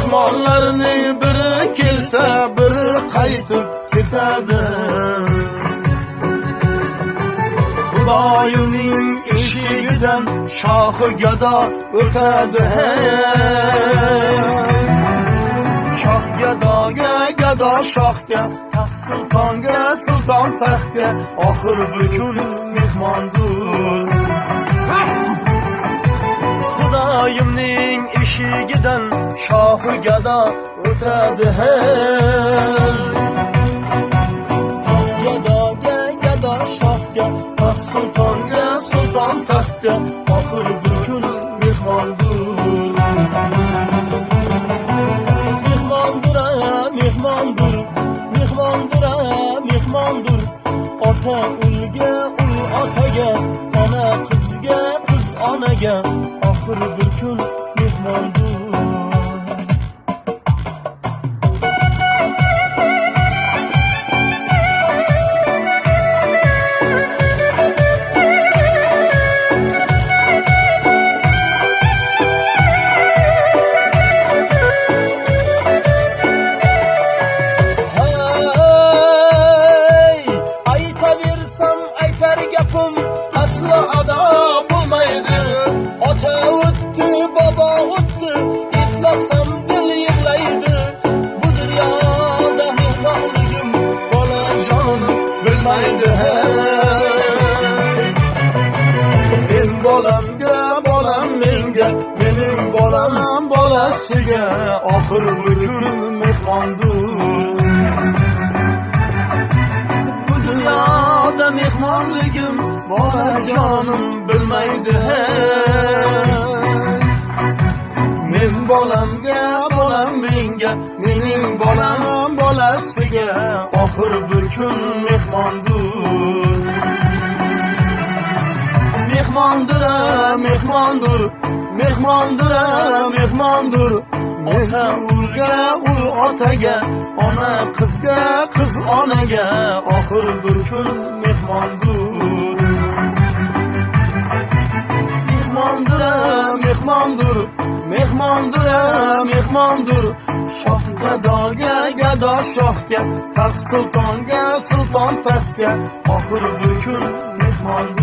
mehmonlarning biri kelsa biri qaytib ketadi. Xudoyimning eshigidan shohi gado o'tadi. Shoh gadoga, gado shohga, taxt sultonga, sulton taxtga, oxir bir kun mehmondir. Xudoyimning eshigidan shohi gado o'tadi. Gadoga, gado shohga, taxt sultonga, sulton taxtga, oxir bir kun mehmondir. Mehmondir, mehmondir. Ota ulga, ul otaga, ona qizga, qiz onaga, oxir bir kun mehmondir. Aslo ado bo'lmaydi. Ota o'tdi, bobo o'tdi, eslasam dil yig'laydi. Bu dunyoda mehmonligim bolajon bilmaydi. Men bolamga, bolam menga, mening bolam bolasiga, oxir bir kun mehmondir. Bu dunyoda mehmonligim bolajonim bilmaydi. Men bolamga, bolam menga, mening bolam bolasiga, oxir bir kun mehmondir. Mehmondir, mehmondir, mehmondir, mehmondir. Ota ulga, ul otaga, ona qizga, qiz onaga, oxir bir kun mehmondir. Mehmondir, mehmondir, mehmondir. Shoh gadoga, gado shohga, taxt sultonga, sulton taxtga, oxir bir kun mehmondir.